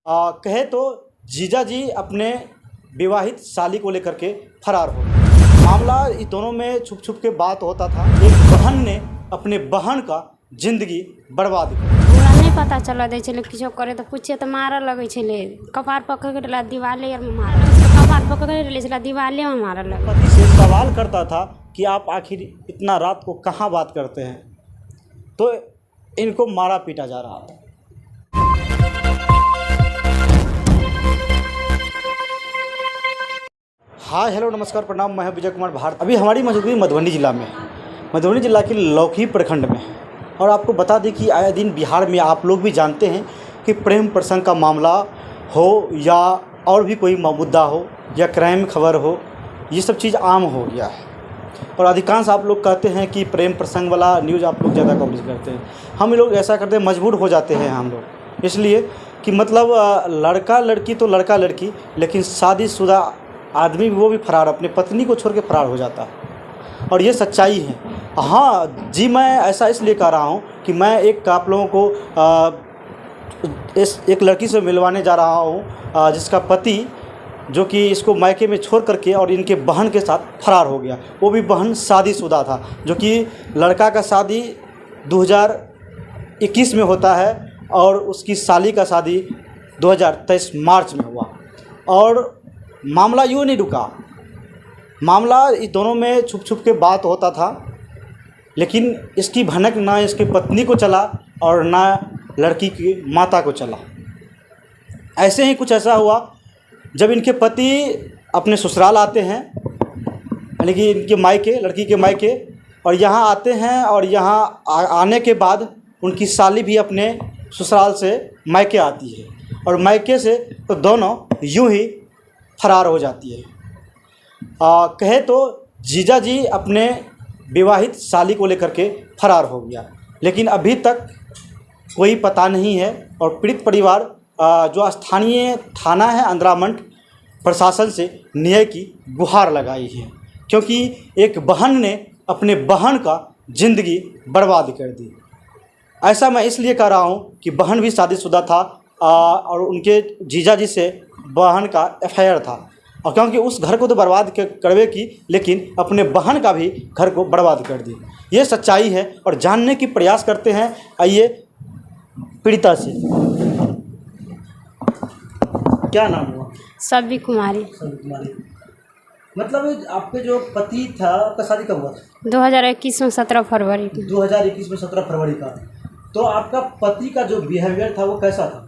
कहे तो जीजा जी अपने विवाहित साली को लेकर के फरार हो गए। मामला इस दोनों में छुप छुप के बात होता था। एक बहन ने अपने बहन का जिंदगी बर्बाद कर हमरा नहीं पता चल दै छलै किछो करे तो पूछे तो मारऽ लगै छलै। कपार पकड़ के ला दीवाले में मारऽ, कपार पकड़ के ले छलै दीवाले में मारऽ लगे। पति से सवाल करता था कि आप आखिर इतना रात को कहाँ बात करते हैं, तो इनको मारा पीटा जा रहा था। हाय हेलो नमस्कार प्रणाम, मैं विजय कुमार भारत। अभी हमारी मौजूदगी मधुबनी ज़िला में, मधुबनी ज़िला के लौकी प्रखंड में। और आपको बता दें कि आए दिन बिहार में आप लोग भी जानते हैं कि प्रेम प्रसंग का मामला हो या और भी कोई मुद्दा हो या क्राइम खबर हो, ये सब चीज़ आम हो गया है। और अधिकांश आप लोग कहते हैं कि प्रेम प्रसंग वाला न्यूज़ आप लोग ज़्यादा कवरेज करते हैं। हम लोग ऐसा करते हैं, मजबूर हो जाते हैं हम लोग, इसलिए कि मतलब लड़का लड़की तो लड़का लड़की, लेकिन शादीशुदा आदमी वो भी फरार, अपने पत्नी को छोड़ के फरार हो जाता है। और ये सच्चाई है। हाँ जी, मैं ऐसा इसलिए कह रहा हूँ कि मैं आप लोगों को एक लड़की से मिलवाने जा रहा हूँ जिसका पति जो कि इसको मायके में छोड़ करके और इनके बहन के साथ फरार हो गया। वो भी बहन शादीशुदा था, जो कि लड़का का शादी 2021 में होता है और उसकी साली का शादी 2023 मार्च में हुआ। और मामला यूँ नहीं रुका, मामला इस दोनों में छुप छुप के बात होता था, लेकिन इसकी भनक ना इसकी पत्नी को चला और ना लड़की की माता को चला। ऐसे ही कुछ ऐसा हुआ जब इनके पति अपने ससुराल आते हैं, यानी कि इनके मायके, लड़की के मायके, और यहाँ आते हैं। और यहाँ आने के बाद उनकी साली भी अपने ससुराल से मायके आती है और मायके से तो दोनों यूँ ही फरार हो जाती है। कहे तो जीजा जी अपने विवाहित साली को लेकर के फरार हो गया, लेकिन अभी तक कोई पता नहीं है। और पीड़ित परिवार जो स्थानीय थाना है अंद्रामंड, प्रशासन से न्याय की गुहार लगाई है, क्योंकि एक बहन ने अपने बहन का जिंदगी बर्बाद कर दी। ऐसा मैं इसलिए कह रहा हूँ कि बहन भी शादीशुदा था और उनके जीजा जी से बहन का एफआईआर था। और क्योंकि उस घर को तो बर्बाद करवे की, लेकिन अपने बहन का भी घर को बर्बाद कर दी। ये सच्चाई है और जानने की प्रयास करते हैं। आइए पीड़िता से, क्या नाम हुआ? सब्बी कुमारी। मतलब आपके जो पति था, आपका शादी कब हुआ था? 2021 में 17 फरवरी को। 2021 में 17 फरवरी का। तो आपका पति का जो बिहेवियर था वो कैसा था?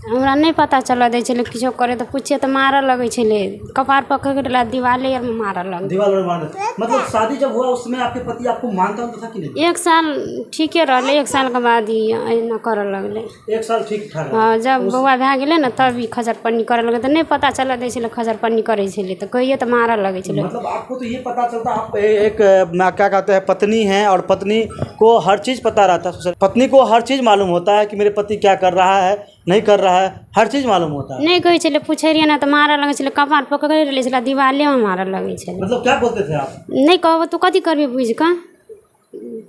हमरा नहीं पता चल दै छलै किछो करे तो पूछे तो मारऽ लगै छलै। कपार पकड़ के ला दीवाले में मारऽ लगे। दीवार में मारने? मतलब शादी जब हुआ उस समय आपके पति आपको मानता था कि नहीं? 1 साल ठीके रहले, 1 साल के बाद ही ऐना करऽ लगले। 1 साल ठीक ठाक? हाँ, जब बौआ भए गेलै ना तब ही खजरपन्नी करऽ लगे। तो नहीं पता चल दै छलै खजरपन्नी करै छलै, तो कहिए तो मारऽ लगै छलै। मतलब आपको तो ये पता चलता, आप एक क्या कहते हैं पत्नी हैं और पत्नी को हर चीज़ पता रहता है। पत्नी को हर चीज़ मालूम होता है कि मेरे पति क्या कर रहा है, नहीं कर रहा है, हर चीज़ मालूम होता है। नहीं कहै छलै, पूछे रहिए ना तो मारऽ लगै छलै। कपार पकड़ के ले छलै दीवाले में मारऽ लगै छलै। मतलब क्या बोलते थे आप? नहीं कहबो तो कथी करबे बुझ के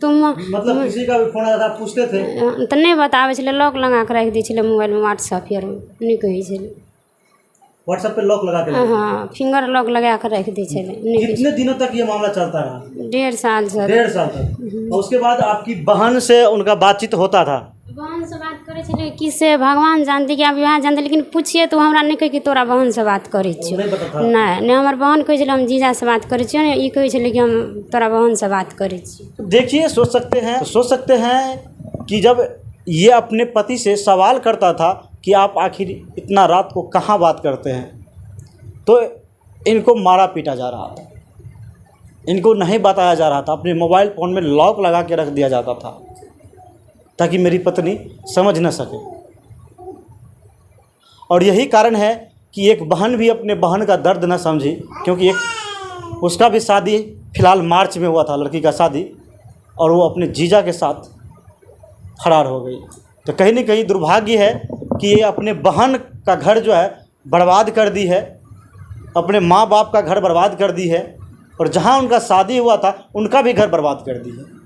तुम। मतलब किसी का भी फोन आता था पूछते थे? तो नहीं बताबै छलै, लॉक लगा के रख दै छलै मोबाइल में, व्हाट्सएप यार नहीं कहै छलै। व्हाट्सएप पे लॉक लगा के? हाँ, फिंगर लॉक लगा के रख दै छलै। कितने दिनों तक ये मामला चलता रहा? 1.5 साल से। 1.5 साल तक। और उसके बाद आपकी बहन से उनका बातचीत होता था? बहन से बात करे छलै किससे भगवान जानते कि विवाह जानते, लेकिन पूछिए तो हमरा नहीं कहे कि तोरा बहन से बात करे छियो। नहीं, हमर बहन कहे छलै हम जीजा से बात करे छियो, ई कहे छलै कि हम तोरा बहन से बात करे छियो। देखिए, सोच सकते हैं कि जब ये अपने पति से सवाल करता था कि आप आखिर इतना रात को कहाँ बात करते हैं, तो इनको मारा पीटा जा रहा था, इनको नहीं बताया जा रहा था। अपने मोबाइल फ़ोन में लॉक लगा के रख दिया जाता था ताकि मेरी पत्नी समझ न सके। और यही कारण है कि एक बहन भी अपने बहन का दर्द न समझी, क्योंकि एक उसका भी शादी फ़िलहाल मार्च में हुआ था, लड़की का शादी, और वो अपने जीजा के साथ फरार हो गई। तो कहीं ना कहीं दुर्भाग्य है कि ये अपने बहन का घर जो है बर्बाद कर दी है, अपने माँ बाप का घर बर्बाद कर दी है, और जहाँ उनका शादी हुआ था उनका भी घर बर्बाद कर दी है।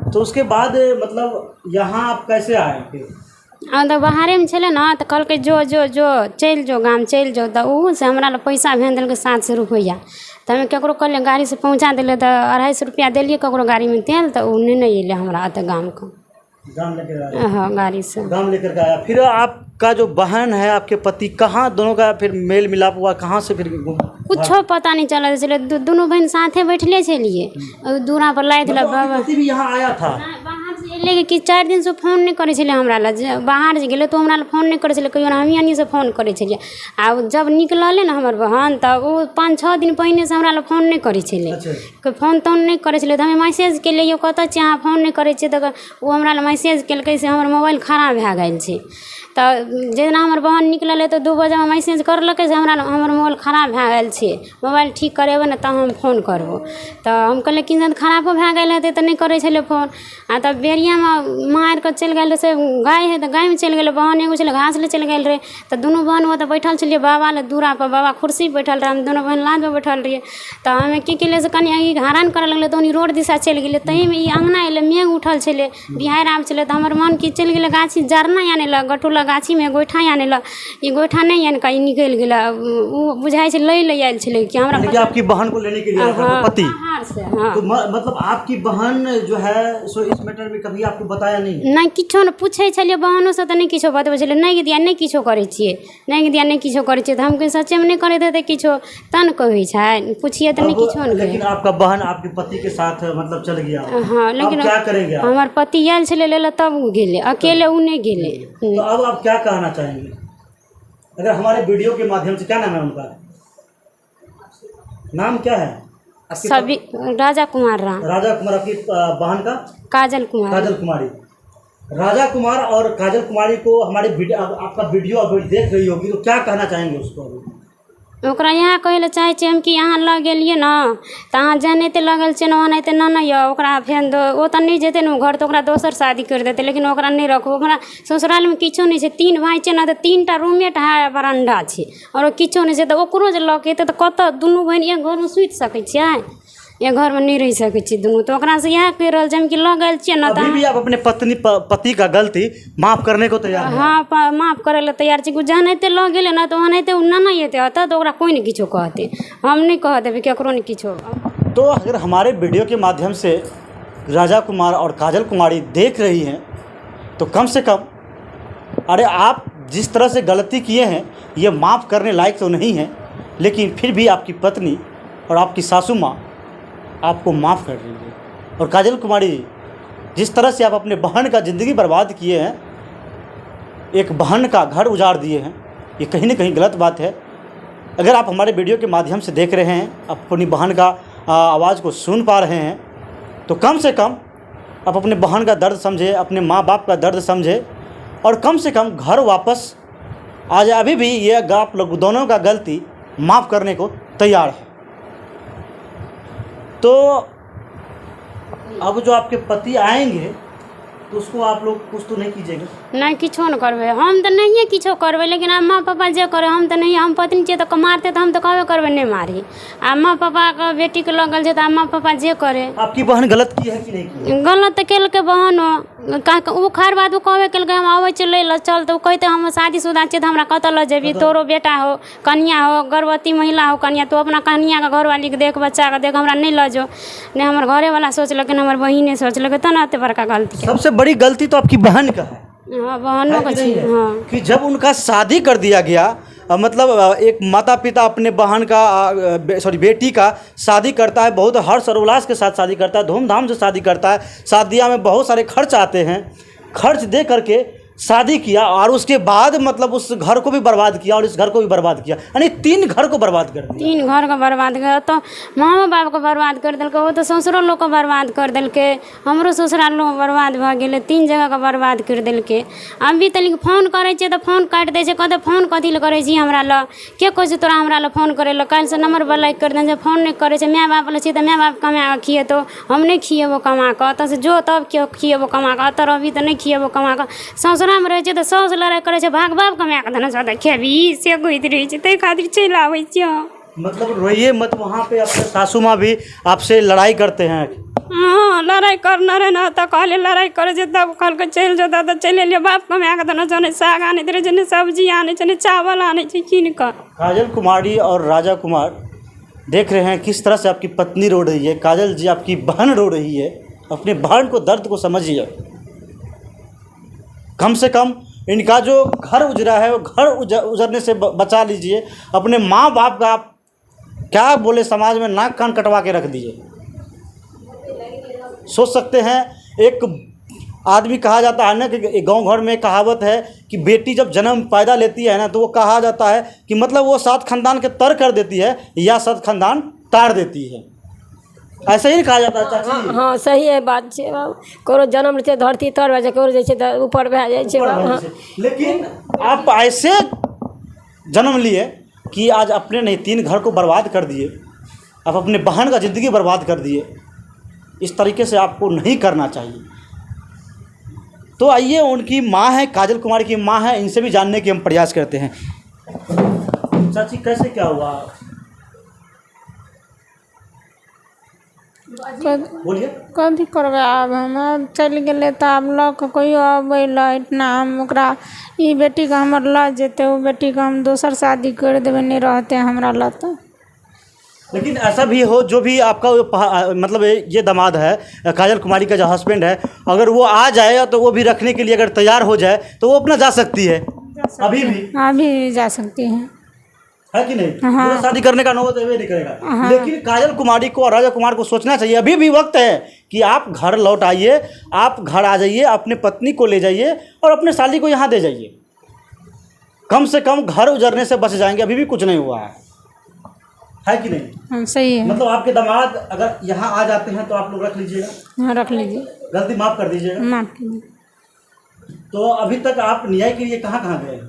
तो उसके बाद मतलब यहाँ आप कैसे आए फिर? तो बाहरे में छे ना तो कहल जो जो जो चल जो गाम चल जो तो ऊ से हमरा पैसा भेज दिल 700 रुपया। तो हमें ककरो कहलिए गाड़ी से पहुँचा दिले तो 250 रुपया दिलिए ककरो गाड़ी में तेल तो ऊ नहीं अइले हमरा अत गाम को। गाम लेकर आया? हाँ गाड़ी से गाम लेकर के आया। फिर आपका जो बहन है आपके पति कहाँ दोनों का फिर मेल मिलाप हुआ, कहाँ से फिर कुछो पता नहीं चला चले दोनों बहन साथे बैठले छलिए दूरा पर लाए दिला बाबा पति भी यहाँ आया था? बाहर से एले कि 4 दिन से फोन नहीं करे छले हमरा ला बाहर जे गेले तो हमरा ला फोन नहीं करे छले कहियो हम यानी से फोन करे छलिए। आ जब निकलले ना हमर बहन तब वो 5-6 दिन पहले से हमरा ला फोन नहीं करे छले। कोई फोन तोन नहीं करे छले तो हमें मैसेज के लिए कत छे अहाँ फोन नहीं करे छे तो वो हमरा ला मैसेज केलकै से हमर मोबाइल खराब भए गेल छे। तो जेना हमर बहन निकलले तो 2 बजे में मैसेज करलकै से हमरा हमर मोबाइल खराब भए गेल छे मोबाइल ठीक करेबै ने तब हम फोन करबो। तो हम कहलिए कि जब खराबो भए गेल हेतै तऽ नहीं करे छले फोन। आ तब बेरिया में मार के चल गेल से गाय है तो गाय में चल गेल बहन एगो छले घास ले चल गेल रहे तो दोनों बहन वो तो बैठल छलिए बाबा ले दूरा पर बाबा कुर्सी पर बैठल रहे हम दोनों बहन लाद पर बैठल रहिए। तो हमें की केले से कनी हैरान करे लगले तो रोड दिशा चल गेले तही में ई अंगना एले मेघ उठल छले बिहार आब छले तो हमर मन की चल गेले गाछी जरना आने लग गठुला गाछी में गोइठा आने लग ई गोइठा नहीं आने का ई निकल गेला उ बुझाई छै ले आयल छले कि हमरा कि आपकी बहन को लेने के लिए आया पति बाहर से। हाँ तो मतलब आपकी बहन जो है सो इस मैटर में कभी आपको बताया नहीं किछो ने पूछे छलिए बहनों से तो नहीं किछो बतबै छले नहीं दिया नहीं किछो करे छिए नहीं दिया नहीं किछो करे छिए तो हम सच्चे में नहीं करे देते किछो तन कहै छै पूछिए तो नहीं किछो नहीं। लेकिन आपका बहन आपके पति के साथ मतलब चल गया? हाँ लेकिन क्या करेंगे हमार पति आयल छले लेला तब उ गेले अकेले उ नहीं गेले। तो अब आप क्या कहना चाहेंगे अगर हमारे वीडियो के माध्यम से? क्या नाम है उनका? नाम क्या है? सभी राजा कुमार राम। राजा कुमार। आपकी बहन का? काजल कुमार। काजल कुमारी। राजा कुमार और काजल कुमारी को हमारे वीडियो आपका वीडियो अभी देख रही होगी तो क्या कहना चाहेंगे उसको? ओकरा यहाँ कहले चाहे छियै हम कि यहाँ लग गेलिए ना तो अहाँ जहनते लगल छै ना ओनाहिते ना यऽ ओकरा फेन ओ तऽ नहीं जेतै ने घर तो ओकरा दोसर शादी कर देते लेकिन ओकरा नहीं रखो। ओकरा ससुराल में किछो नहीं छै 3 भाई छै ना तो 3टा रूममेट है बरंडा छै और किछो नहीं छै तो ओकरो जे लऽ के एतै तो कत दुनू बहन एक घर में सुति सकै छियै एक घर में नहीं रह सकै छी दुनू। तो ओकरा से यह कह रहल छै हम कि लऽ गेल छियै ना अभी भी आप अपने पति का गलती माफ करने को तैयार हैं? हाँ माफ करे ला तैयार छी। जहनते लऽ गेले ना तो ओनाहिते उ ना एते हत तो ओकरा कोई नहीं किछो कहते हम नहीं कह देबै केकरो नहीं किछो। तो अगर हमारे वीडियो के माध्यम से राजा कुमार और काजल कुमारी देख रही हैं तो कम से कम अरे आप जिस तरह से गलती किए हैं ये माफ़ करने लायक तो नहीं है लेकिन फिर भी आपकी पत्नी और आपकी सासू माँ आपको माफ़ कर रही है। और काजल कुमारी जिस तरह से आप अपने बहन का ज़िंदगी बर्बाद किए हैं एक बहन का घर उजाड़ दिए हैं ये कहीं ना कहीं गलत बात है। अगर आप हमारे वीडियो के माध्यम से देख रहे हैं अपनी बहन का आवाज़ को सुन पा रहे हैं तो कम से कम आप अपने बहन का दर्द समझे अपने माँ बाप का दर्द समझे और कम से कम घर वापस आ जाए। अभी भी ये आप लोग दोनों का गलती माफ़ करने को तैयार है। तो अब जो आपके पति आएंगे तो उसको आप लोग कुछ तो नहीं कीजिएगा? नहीं किछो न करबे हम तो नहीं किछो करबे लेकिन माँ पापा जे करे हम तो नहीं हम पत्नी छियै तो मारते तो हम तो कहबे करबे नहीं मारी आ माँ पापा का बेटी के लगल छै तो माँ पापा जे करे। आपकी बहन गलत की है कि नहीं की है? गलत तो केलकै बहनो वो खैर बात वो कहबे केलकै हम आबै छै लै ल चल तो कहते हम शादीशुदा छियै तो हमरा कतऽ लऽ जेबही तोरो बेटा हो कन्या हो गर्भवती महिला हो कन्या तो अपना कन्या का घरवाली के देख बच्चा के देख हमरा नहीं लऽ जो नहीं हमर घरे वाला सोचलकै हमर बहिने सोचलकै तो ना एते बड़का गलती। सबसे बड़ी गलती तो आपकी बहन का है। हाँ बहनों का छी। हाँ कि जब उनका शादी कर दिया गया मतलब एक माता पिता अपने बहन का बेटी का शादी करता है बहुत हर्ष और उल्लास के साथ शादी करता है धूमधाम से शादी करता है शादियां में बहुत सारे खर्च आते हैं खर्च दे करके शादी किया और उसके बाद मतलब उस घर को भी बर्बाद किया और इस घर को भी बर्बाद किया यानी 3 घर को बर्बाद कर दिया। 3 घर को बर्बाद कर तो माँ बाप को बर्बाद कर दिलकै वो तो ससुरो लोग को बर्बाद कर दिलकै हमरो ससुराल लोग बर्बाद भऽ गेलै 3 जगह का बर्बाद कर दिलकै। अभी तक फोन करे छियै तो फोन काट दै छै कहते फोन कथी लए करे छी हमरा लए के कहै छै तोरा हमरा लए फोन करे लए काल्हि से नंबर ब्लॉक कर दे फोन नहीं करे छै माय बाप लए छी तो माय बाप कमा के खिएतो हम नहीं खिएबो कमा के एतऽ से जो तब क्यों खिएबो कमा के एतऽ रहबी तो नहीं खिएबो कमा के ससुरा में रहे छै तो साउस लड़ाई करे छै भाग बाप कमा के देना चाहता खेबी से होइत रहे छै तै खातिर चलि आबै छियै। मतलब रोइए मत वहाँ पे अपने सासू माँ भी आपसे लड़ाई करते हैं हाँ लड़ाई करना रहे ना तो कहले लड़ाई करे जे तब कल के चल जाता तो चले लिए बाप कमा के तो जने साग आने तेरे जने सब्जी आने जने चावल आने किन कर। काजल कुमारी और राजा कुमार देख रहे हैं किस तरह से आपकी पत्नी रो रही है। काजल जी आपकी बहन रो रही है, अपने बहन को दर्द को समझिए। कम से कम इनका जो घर उजरा है वो घर उजरने से बचा लीजिए। अपने माँ बाप का आप क्या बोले समाज में नाक कान कटवा के रख दिए। सोच सकते हैं, एक आदमी कहा जाता है ना कि गांव घर में कहावत है कि बेटी जब जन्म पैदा लेती है ना तो वो कहा जाता है कि मतलब वो 7 खानदान के तर कर देती है या 7 खानदान तार देती है। ऐसा ही कहा जाता है चाची। हाँ सही है बात छै। ककरो जन्म छै धरती तर भए जाइ छै, ककरो जे छै ऊपर भए जाइ छै। हाँ। लेकिन आप ऐसे जन्म लिए कि आज अपने नहीं 3 घर को बर्बाद कर दिए, आप अपने बहन का ज़िंदगी बर्बाद कर दिए। इस तरीके से आपको नहीं करना चाहिए। तो आइए, उनकी माँ है, काजल कुमारी की माँ है, इनसे भी जानने की हम प्रयास करते हैं। चाची कैसे क्या हुआ, बोलिए। कथी करबै, आब हम चलि गेलै तऽ आब लऽ कऽ कहियो अबै लए इतना हम ओकरा ई बेटीके हमर लऽ जेतै, ओ बेटीके हम दोसर शादी करि देबै, नहीं रहतै हमरा लऽ तऽ। लेकिन ऐसा भी हो, जो भी आपका मतलब ये दामाद है, काजल कुमारी का जो हस्बैंड है, अगर वो आ जाए तो वो भी रखने के लिए अगर तैयार हो जाए तो वो अपना जा सकती है। अभी भी जा सकती है कि नहीं? हाँ। शादी करने का नौबत नहीं करेगा। हाँ। लेकिन काजल कुमारी को और राजा कुमार को सोचना चाहिए, अभी भी वक्त है कि आप घर लौट आइए, आप घर आ जाइए, अपने पत्नी को ले जाइए और अपने साली को यहाँ दे जाइए। कम से कम घर उजरने से बच जाएंगे। अभी भी कुछ नहीं हुआ है कि नहीं? हाँ सही है। मतलब आपके दामाद अगर यहाँ आ जाते हैं तो आप लोग रख लीजिएगा। हाँ रख लीजिए, गलती माफ़ कर दीजिएगा। माफ कीजिए। तो अभी तक आप न्याय के लिए कहाँ कहाँ गए?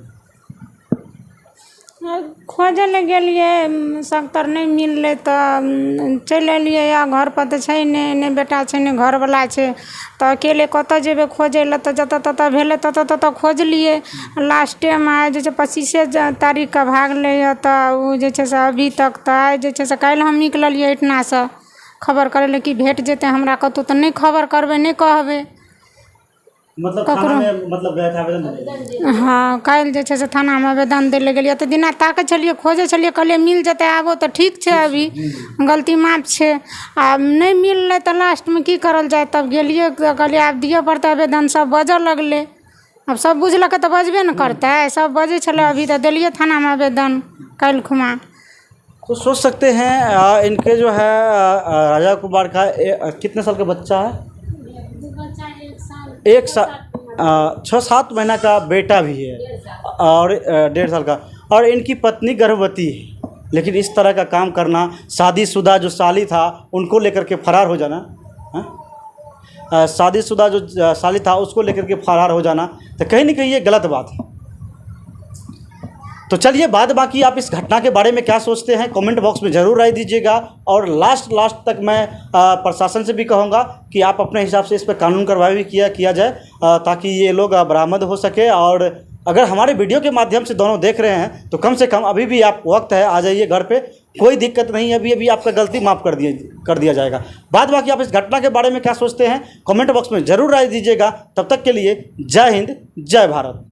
खोजै लए गेलियै, सख्तर नहीं मिललै तऽ चलि एलियै। या घर पर तऽ छै नहीं बेटा छै नहीं घरवला छै, तऽ अकेले कतऽ जेबै खोजै लए? तऽ जतऽ ततऽ भेलै ततऽ खोजलियै। लास्टेमे आइ जे छै 25 तारीखके भागलै यऽ, तऽ ओ जे छै से अभी तक तऽ आइ जे छै से काल्हि हम निकललियै एहिठिनासँ खबर करै लए कि भेट जेतै हमरा कतहु, तऽ नहीं खबर करबै नहीं कहबै। मतलब थाना में मतलब गए थे आवेदन देने? हाँ काल्हि जे छै से थानामे आवेदन दै लए गेलियै, तऽ दिना ताकै छलियै, खोजै छलियै, कहलियै मिल जेतै आबो तऽ ठीक छै, अभी गलती माफ छै। आ नहीं मिललै तऽ लास्टमे की करल जाए, तब गेलियै तऽ कहलियै आब दिअ पड़तै आवेदन। सब बजऽ लगलै, अब सब बुझलकै तऽ बजबे ने करतै, सब बजै छलै। अभी तऽ देलियै थानामे आवेदन काल्हि खुमा। तो सोच सकते हैं इनके जो है राजा कुमार का कितने साल का बच्चा है? 1 साल 6-7 महीना का बेटा भी है और 1.5 साल का, और इनकी पत्नी गर्भवती है। लेकिन इस तरह का काम करना, शादीशुदा जो साली था उनको लेकर के फरार हो जाना, शादीशुदा जो साली था उसको लेकर के फरार हो जाना, तो कहीं ना कहीं ये गलत बात है। तो चलिए, बाद बाकी आप इस घटना के बारे में क्या सोचते हैं कमेंट बॉक्स में ज़रूर राय दीजिएगा। और लास्ट तक मैं प्रशासन से भी कहूँगा कि आप अपने हिसाब से इस पर कानून कार्रवाई भी किया जाए, ताकि ये लोग बरामद हो सके। और अगर हमारे वीडियो के माध्यम से दोनों देख रहे हैं तो कम से कम अभी भी आप वक्त है, आ जाइए घर पे, कोई दिक्कत नहीं है। अभी आपका गलती माफ़ कर दिया जाएगा। बाद बाकी आप इस घटना के बारे में क्या सोचते हैं कमेंट बॉक्स में ज़रूर राय दीजिएगा। तब तक के लिए जय हिंद, जय भारत।